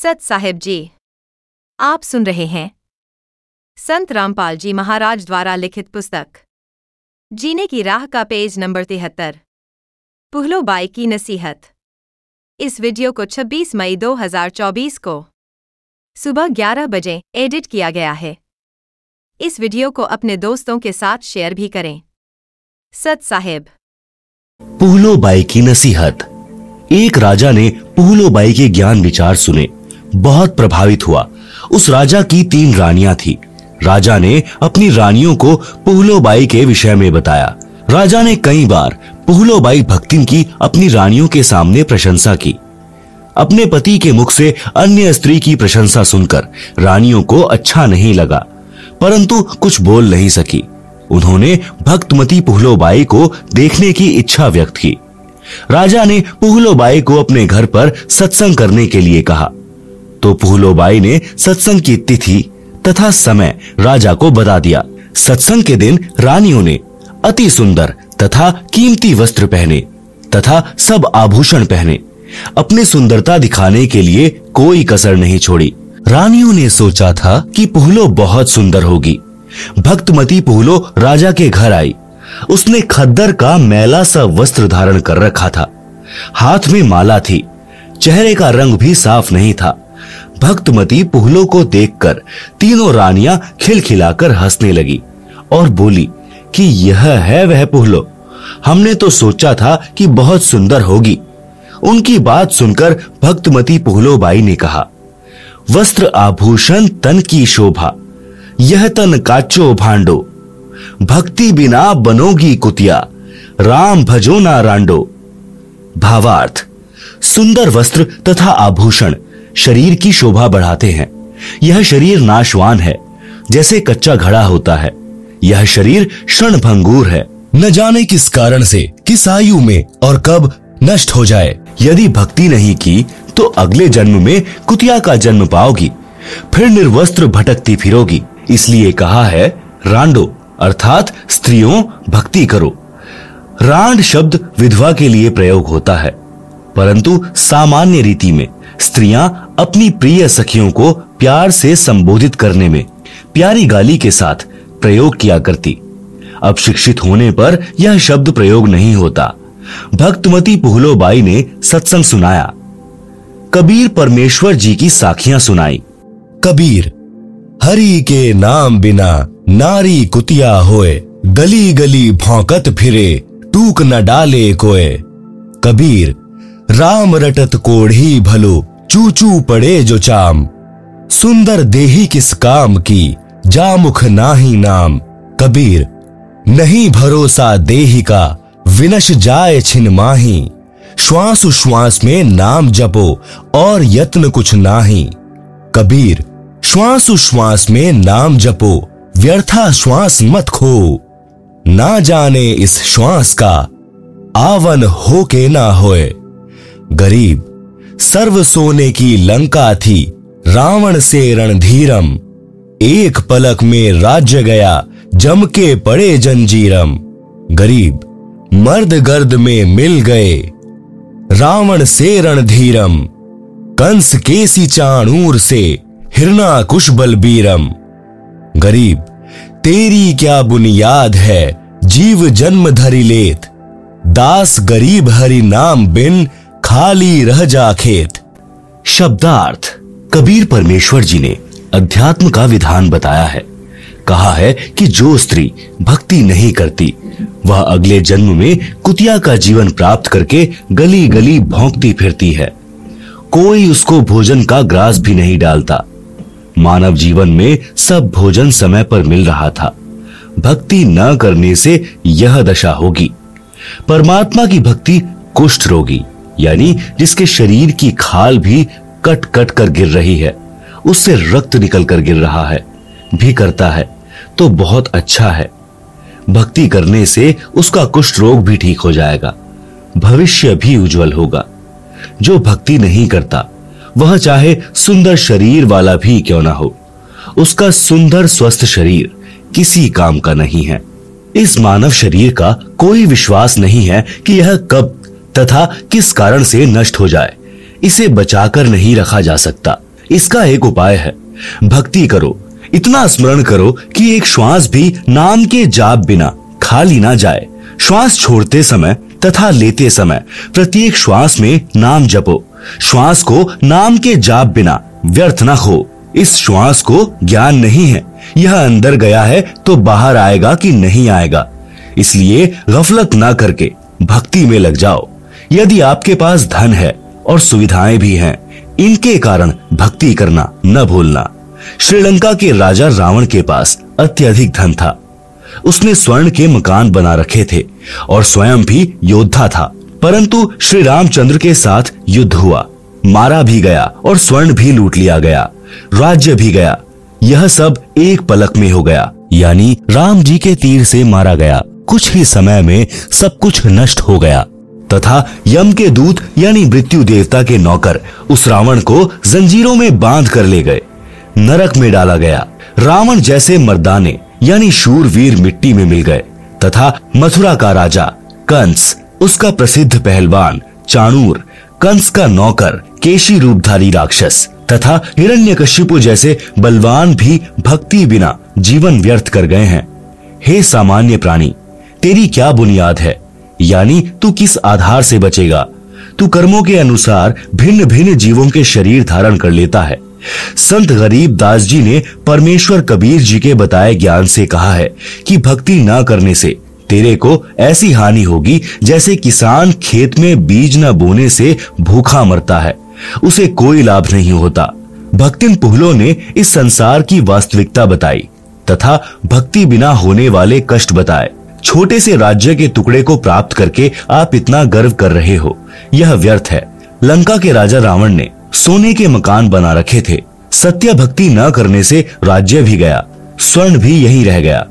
सत साहिब जी, आप सुन रहे हैं संत रामपाल जी महाराज द्वारा लिखित पुस्तक जीने की राह का पेज नंबर 73, पुहलो बाई की नसीहत। इस वीडियो को 26 मई 2024 को सुबह 11 बजे एडिट किया गया है। इस वीडियो को अपने दोस्तों के साथ शेयर भी करें। सत साहिब। पुहलो बाई की नसीहत। एक राजा ने पुहलो बाई के ज्ञान विचार सुने, बहुत प्रभावित हुआ। उस राजा की 3 रानियां थी। राजा ने अपनी रानियों को पुहलो बाई के विषय में बताया। राजा ने कई बार पुहलो बाई भक्तिन की अपनी रानियों के सामने प्रशंसा की। अपने पति के मुख से अन्य स्त्री की प्रशंसा सुनकर रानियों को अच्छा नहीं लगा, परंतु कुछ बोल नहीं सकी। उन्होंने भक्तमती पुहलो बाई को देखने की इच्छा व्यक्त की। राजा ने पुहलो बाई को अपने घर पर सत्संग करने के लिए कहा, तो पुहलो बाई ने सत्संग की तिथि तथा समय राजा को बता दिया। सत्संग के दिन रानियों ने अति सुंदर तथा कीमती वस्त्र पहने तथा सब आभूषण पहने। अपनी सुंदरता दिखाने के लिए कोई कसर नहीं छोड़ी। रानियों ने सोचा था कि पुहलो बहुत सुंदर होगी। भक्तमती पुहलो राजा के घर आई। उसने खद्दर का मैला सा वस्त्र धारण कर रखा था। हाथ में माला थी। चेहरे का रंग भी साफ नहीं था। भक्तमती पुहलो को देखकर तीनों रानियां खिलखिलाकर हंसने लगी और बोली कि यह है वह पुहलो। हमने तो सोचा था कि बहुत सुंदर होगी। उनकी बात सुनकर भक्तमती पुहलो बाई ने कहा, वस्त्र आभूषण तन की शोभा, यह तन काचो भांडो। भक्ति बिना बनोगी कुतिया, राम भजो ना रांडो। भावार्थ, सुंदर वस्त्र तथा आभूषण शरीर की शोभा बढ़ाते हैं। यह शरीर नाशवान है, जैसे कच्चा घड़ा होता है। यह शरीर क्षणभंगुर है, न जाने किस कारण से, किस आयु में और कब नष्ट हो जाए। यदि भक्ति नहीं की तो अगले जन्म में कुतिया का जन्म पाओगी, फिर निर्वस्त्र भटकती फिरोगी। इसलिए कहा है रांडो, अर्थात स्त्रियों भक्ति करो। रांड शब्द विधवा के लिए प्रयोग होता है, परंतु सामान्य रीति में स्त्रियां अपनी प्रिय सखियों को प्यार से संबोधित करने में प्यारी गाली के साथ प्रयोग किया करती। अब शिक्षित होने पर यह शब्द प्रयोग नहीं होता। भक्तमती पुहलो बाई ने सत्संग सुनाया। कबीर परमेश्वर जी की साखियां सुनाई। कबीर, हरि के नाम बिना नारी कुतिया होए, गली गली भौंकत फिरे, टूक न डाले कोय। कबीर, राम रटत कोढ़ी भलो, चूचू पड़े जो चाम। सुंदर देही किस काम की, जामुख नाही नाम। कबीर, नहीं भरोसा देही का, विनश जाए छिन माही। श्वास श्वास में नाम जपो और यत्न कुछ नाही। कबीर, श्वास श्वास में नाम जपो, व्यर्था श्वास मत खो। ना जाने इस श्वास का, आवन हो के ना होए। गरीब, सर्व सोने की लंका थी, रावण से रणधीरम। एक पलक में राज्य गया, जम के पड़े जंजीरम। गरीब, मर्द गर्द में मिल गए, रावण से रणधीरम। कंस केसी चाणूर से, हिरणाकुश बलबीरम। गरीब, तेरी क्या बुनियाद है, जीव जन्म धरि लेत। दास गरीब हरि नाम बिन, खाली रह जा खेत। शब्दार्थ। कबीर परमेश्वर जी ने अध्यात्म का विधान बताया है। कहा है कि जो स्त्री भक्ति नहीं करती वह अगले जन्म में कुतिया का जीवन प्राप्त करके गली गली भौंकती फिरती है। कोई उसको भोजन का ग्रास भी नहीं डालता। मानव जीवन में सब भोजन समय पर मिल रहा था। भक्ति न करने से यह दशा होगी। परमात्मा की भक्ति कुष्ठ रोगी, यानी जिसके शरीर की खाल भी कट कट कर गिर रही है, उससे रक्त निकल कर गिर रहा है, भी करता है तो बहुत अच्छा है। भक्ति करने से उसका कुष्ठ रोग भी ठीक हो जाएगा, भविष्य भी उज्जवल होगा। जो भक्ति नहीं करता वह चाहे सुंदर शरीर वाला भी क्यों ना हो, उसका सुंदर स्वस्थ शरीर किसी काम का नहीं है। इस मानव शरीर का कोई विश्वास नहीं है कि यह कब तथा किस कारण से नष्ट हो जाए। इसे बचाकर नहीं रखा जा सकता। इसका एक उपाय है, भक्ति करो, इतना स्मरण करो कि एक श्वास भी नाम के जाप बिना खाली ना जाए। श्वास छोड़ते समय तथा लेते समय प्रत्येक श्वास में नाम जपो। श्वास को नाम के जाप बिना व्यर्थ न खो। इस श्वास को ज्ञान नहीं है, यह अंदर गया है तो बाहर आएगा कि नहीं आएगा, इसलिए गफलत ना करके भक्ति में लग जाओ। यदि आपके पास धन है और सुविधाएं भी हैं, इनके कारण भक्ति करना न भूलना। श्रीलंका के राजा रावण के पास अत्यधिक धन था। उसने स्वर्ण के मकान बना रखे थे और स्वयं भी योद्धा था, परंतु श्री रामचंद्र के साथ युद्ध हुआ, मारा भी गया और स्वर्ण भी लूट लिया गया, राज्य भी गया। यह सब एक पलक में हो गया, यानी राम जी के तीर से मारा गया। कुछ ही समय में सब कुछ नष्ट हो गया तथा यम के दूत यानी मृत्यु देवता के नौकर उस रावण को जंजीरों में बांध कर ले गए, नरक में डाला गया। रावण जैसे मर्दाने यानी शूरवीर मिट्टी में मिल गए तथा मथुरा का राजा कंस, उसका प्रसिद्ध पहलवान चाणूर, कंस का नौकर केशी रूपधारी राक्षस तथा हिरण्यकशिपु जैसे बलवान भी भक्ति बिना जीवन व्यर्थ कर गए हैं। हे सामान्य प्राणी, तेरी क्या बुनियाद है, यानी तू किस आधार से बचेगा? तू कर्मों के अनुसार भिन्न भिन्न जीवों के शरीर धारण कर लेता है। संत गरीब दास जी ने परमेश्वर कबीर जी के बताए ज्ञान से कहा है कि भक्ति न करने से तेरे को ऐसी हानि होगी जैसे किसान खेत में बीज न बोने से भूखा मरता है, उसे कोई लाभ नहीं होता। भक्तिन पुहलो ने इस संसार की वास्तविकता बताई तथा भक्ति बिना होने वाले कष्ट बताए। छोटे से राज्य के टुकड़े को प्राप्त करके आप इतना गर्व कर रहे हो, यह व्यर्थ है। लंका के राजा रावण ने सोने के मकान बना रखे थे, सत्य भक्ति न करने से राज्य भी गया, स्वर्ण भी यहीं रह गया,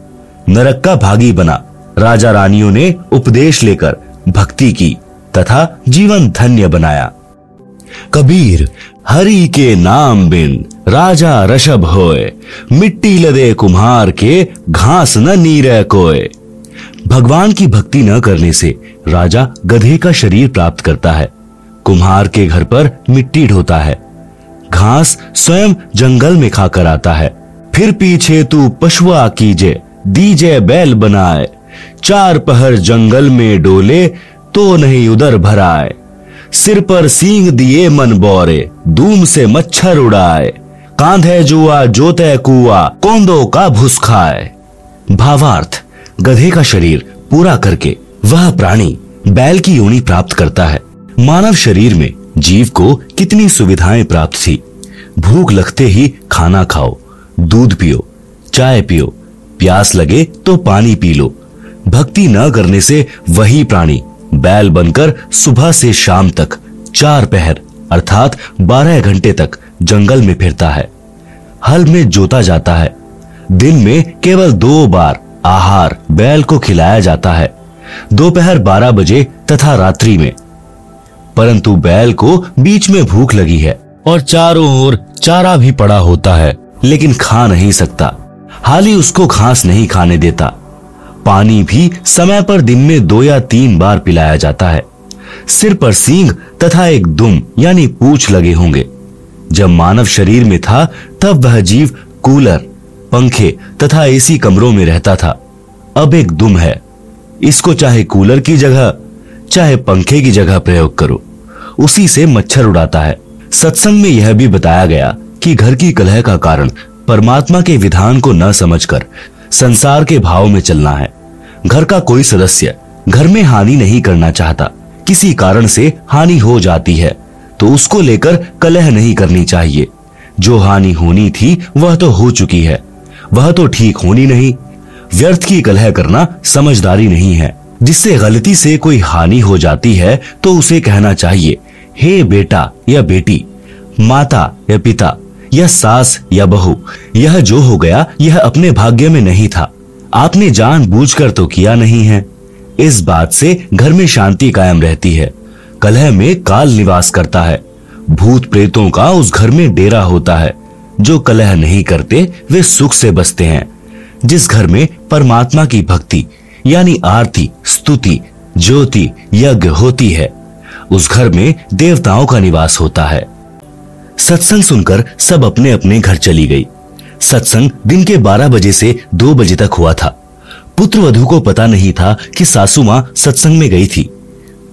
नरक का भागी बना। राजा रानियों ने उपदेश लेकर भक्ति की तथा जीवन धन्य बनाया। कबीर हरि के नाम बिन राजा रषभ होए, मिट्टी लदे कुम्हार के घास न नीरे कोय। भगवान की भक्ति न करने से राजा गधे का शरीर प्राप्त करता है, कुम्हार के घर पर मिट्टी ढोता है, घास स्वयं जंगल में खाकर आता है। फिर पीछे तू पशुआ कीजे, दीजे बैल बनाए, चार पहर जंगल में डोले तो नहीं उधर भराए। सिर पर सींग दिए मन बोरे, धूम से मच्छर उड़ाए, कांधे जुआ जोते कुआ, कोंदो का भुस खाए। भावार्थ, गधे का शरीर पूरा करके वह प्राणी बैल की योनि प्राप्त करता है। मानव शरीर में जीव को कितनी सुविधाएं प्राप्त थी। भूख लगते ही खाना खाओ, दूध पियो, चाय पियो, प्यास लगे तो पानी पी लो। भक्ति न करने से वही प्राणी बैल बनकर सुबह से शाम तक 4 पहर अर्थात 12 घंटे तक जंगल में फिरता है। हल में जोता जाता है। दिन में केवल 2 बार आहार बैल को खिलाया जाता है, दोपहर 12 बजे तथा रात्रि में। परंतु बैल को बीच में भूख लगी है और चारों ओर चारा भी पड़ा होता है, लेकिन खा नहीं सकता। हाली उसको घास नहीं खाने देता। पानी भी समय पर दिन में 2 या 3 बार पिलाया जाता है। सिर पर सींग तथा एक दुम यानी पूंछ लगे होंगे। जब मानव शरीर में था तब वह जीव कूलर, पंखे तथा एसी कमरों में रहता था। अब एक दुम है, इसको चाहे कूलर की जगह चाहे पंखे की जगह प्रयोग करो, उसी से मच्छर उड़ाता है। सत्संग में यह भी बताया गया कि घर की कलह का कारण परमात्मा के विधान को न समझकर संसार के भाव में चलना है। घर का कोई सदस्य घर में हानि नहीं करना चाहता, किसी कारण से हानि हो जाती है तो उसको लेकर कलह नहीं करनी चाहिए। जो हानि होनी थी वह तो हो चुकी है, वह तो ठीक होनी नहीं। व्यर्थ की कलह करना समझदारी नहीं है। जिससे गलती से कोई हानि हो जाती है तो उसे कहना चाहिए, हे बेटा या बेटी, माता या पिता या सास या बहू, यह जो हो गया यह अपने भाग्य में नहीं था, आपने जानबूझकर तो किया नहीं है। इस बात से घर में शांति कायम रहती है। कलह में काल निवास करता है। भूत प्रेतों का उस घर में डेरा होता है। जो कलह नहीं करते वे सुख से बसते हैं। जिस घर में परमात्मा की भक्ति यानी आरती, स्तुति, ज्योति, यज्ञ होती है, उस घर में देवताओं का निवास होता है। सत्संग सुनकर सब अपने अपने घर चली गई। सत्संग दिन के 12 बजे से 2 बजे तक हुआ था। पुत्र वधू को पता नहीं था कि सासू माँ सत्संग में गई थी।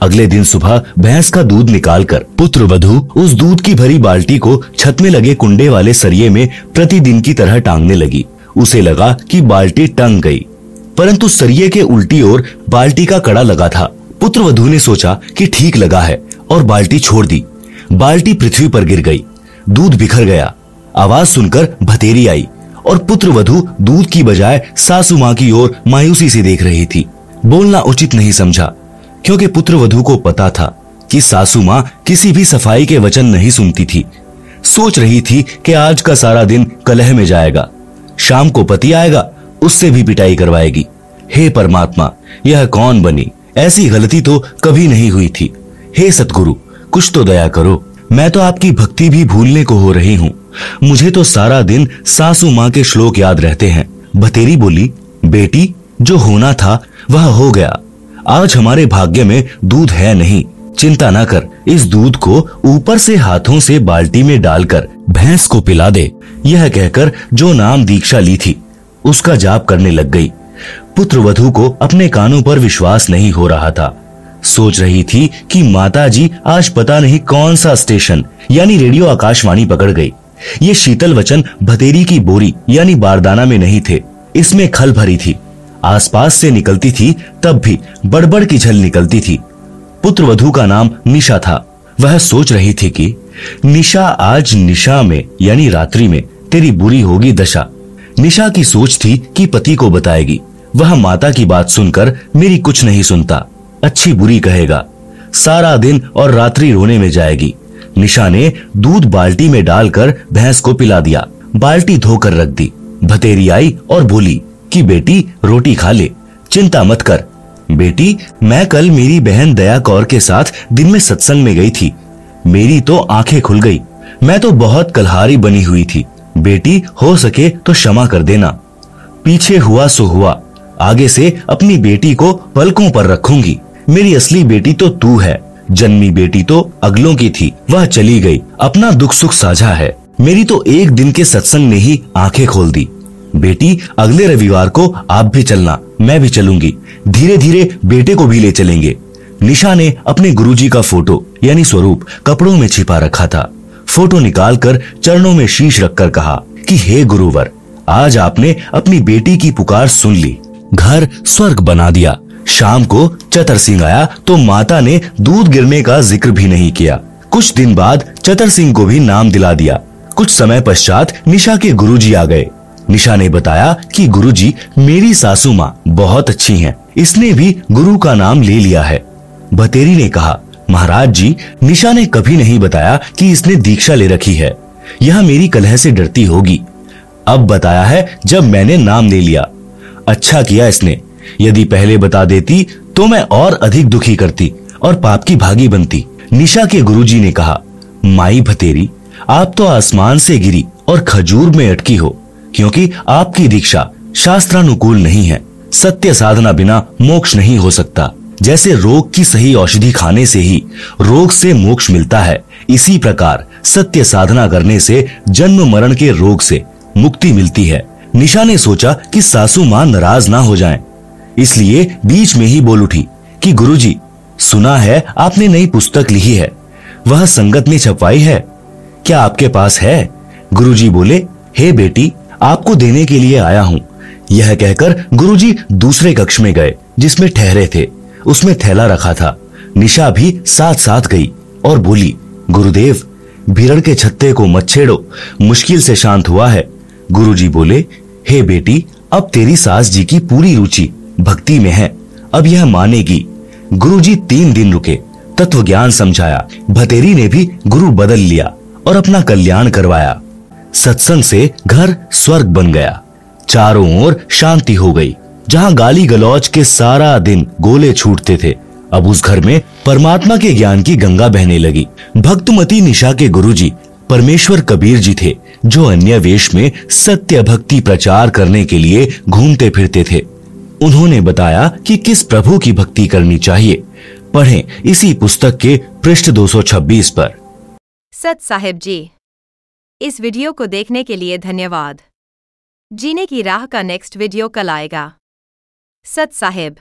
अगले दिन सुबह भैंस का दूध निकालकर पुत्र वधू उस दूध की भरी बाल्टी को छत में लगे कुंडे वाले सरिये में प्रतिदिन की तरह टांगने लगी। उसे लगा कि बाल्टी टंग गई, परंतु सरिये के उल्टी ओर बाल्टी का कड़ा लगा था। पुत्र वधू ने सोचा कि ठीक लगा है और बाल्टी छोड़ दी। बाल्टी पृथ्वी पर गिर गई, दूध बिखर गया। आवाज सुनकर भतेरी आई और पुत्र वधू दूध की बजाय सासू माँ की ओर मायूसी से देख रही थी। बोलना उचित नहीं समझा, क्योंकि पुत्र वधू को पता था कि सासू माँ किसी भी सफाई के वचन नहीं सुनती थी। सोच रही थी कि आज का सारा दिन कलह में जाएगा, शाम को पति आएगा, उससे भी पिटाई करवाएगी। हे परमात्मा, यह कौन बनी? ऐसी गलती तो कभी नहीं हुई थी। हे सतगुरु, कुछ तो दया करो। मैं तो आपकी भक्ति भी भूलने को हो रही हूँ। मुझे तो सारा दिन सासू माँ के श्लोक याद रहते हैं। भतेरी बोली, बेटी, जो होना था वह हो गया। आज हमारे भाग्य में दूध है नहीं, चिंता ना कर। इस दूध को ऊपर से हाथों से बाल्टी में डालकर भैंस को पिला दे। यह कहकर जो नाम दीक्षा ली थी उसका जाप करने लग गई। पुत्र वधू को अपने कानों पर विश्वास नहीं हो रहा था। सोच रही थी कि माताजी आज पता नहीं कौन सा स्टेशन यानी रेडियो आकाशवाणी पकड़ गई। ये शीतल वचन भतेरी की बोरी यानी बारदाना में नहीं थे, इसमें खल भरी थी। आसपास से निकलती थी तब भी बड़बड़ की झल निकलती थी। पुत्र वधू का नाम निशा था। वह सोच रही थी कि निशा, आज निशा में यानी रात्रि में तेरी बुरी होगी दशा। निशा की सोच थी कि पति को बताएगी। वह माता की बात सुनकर मेरी कुछ नहीं सुनता, अच्छी बुरी कहेगा, सारा दिन और रात्रि रोने में जाएगी। निशा ने दूध बाल्टी में डालकर भैंस को पिला दिया। बाल्टी धोकर रख दी। भतेरी आई और बोली कि बेटी, रोटी खा ले, चिंता मत कर। बेटी, मैं कल मेरी बहन दया कौर के साथ दिन में सत्संग में गई थी। मेरी तो आंखें खुल गई। मैं तो बहुत कलहारी बनी हुई थी। बेटी, हो सके तो क्षमा कर देना। पीछे हुआ सो हुआ, आगे से अपनी बेटी को पलकों पर रखूंगी। मेरी असली बेटी तो तू है। जन्मी बेटी तो अगलों की थी, वह चली गई। अपना दुख सुख साझा है। मेरी तो एक दिन के सत्संग ने ही आंखें खोल दी। बेटी, अगले रविवार को आप भी चलना, मैं भी चलूंगी। धीरे धीरे बेटे को भी ले चलेंगे। निशा ने अपने गुरुजी का फोटो यानी स्वरूप कपड़ों में छिपा रखा था। फोटो निकालकर चरणों में शीश रखकर कहा कि हे गुरुवर, आज आपने अपनी बेटी की पुकार सुन ली, घर स्वर्ग बना दिया। शाम को चतर सिंह आया तो माता ने दूध गिरने का जिक्र भी नहीं किया। कुछ दिन बाद चतर सिंह को भी नाम दिला दिया। कुछ समय पश्चात निशा के गुरुजी आ गए। निशा ने बताया कि गुरुजी, मेरी सासू माँ बहुत अच्छी हैं, इसने भी गुरु का नाम ले लिया है। भतेरी ने कहा, महाराज जी, निशा ने कभी नहीं बताया कि इसने दीक्षा ले रखी है। यह मेरी कलह से डरती होगी। अब बताया है जब मैंने नाम ले लिया। अच्छा किया इसने। यदि पहले बता देती तो मैं और अधिक दुखी करती और पाप की भागी बनती। निशा के गुरुजी ने कहा, माई भतेरी, आप तो आसमान से गिरी और खजूर में अटकी हो, क्योंकि आपकी दीक्षा शास्त्रानुकूल नहीं है। सत्य साधना बिना मोक्ष नहीं हो सकता। जैसे रोग की सही औषधि खाने से ही रोग से मोक्ष मिलता है, इसी प्रकार सत्य साधना करने से जन्म मरण के रोग से मुक्ति मिलती है। निशा ने सोचा कि सासू माँ नाराज ना हो जाएं, इसलिए बीच में ही बोल उठी कि गुरुजी, सुना है आपने नई पुस्तक लिखी है, वह संगत ने छपवाई है, क्या आपके पास है? गुरुजी बोले, हे बेटी, आपको देने के लिए आया हूँ। यह कहकर गुरुजी दूसरे कक्ष में गए जिसमें ठहरे थे। उसमें थैला रखा था। निशा भी साथ साथ गई और बोली, गुरुदेव, भिरड़ के छत्ते को मत छेड़ो, मुश्किल से शांत हुआ है। गुरुजी बोले, हे बेटी, अब तेरी सास जी की पूरी रुचि भक्ति में है, अब यह मानेगी। गुरुजी 3 दिन रुके, तत्व ज्ञान समझाया। भतेरी ने भी गुरु बदल लिया और अपना कल्याण करवाया। सत्संग से घर स्वर्ग बन गया। चारों ओर शांति हो गई। जहाँ गाली गलौज के सारा दिन गोले छूटते थे, अब उस घर में परमात्मा के ज्ञान की गंगा बहने लगी। भक्तमती निशा के गुरुजी परमेश्वर कबीर जी थे, जो अन्य वेश में सत्य भक्ति प्रचार करने के लिए घूमते फिरते थे। उन्होंने बताया कि किस प्रभु की भक्ति करनी चाहिए। पढ़ें इसी पुस्तक के पृष्ठ 226 पर। सत साहिब जी। इस वीडियो को देखने के लिए धन्यवाद। जीने की राह का नेक्स्ट वीडियो कल आएगा। सत साहिब।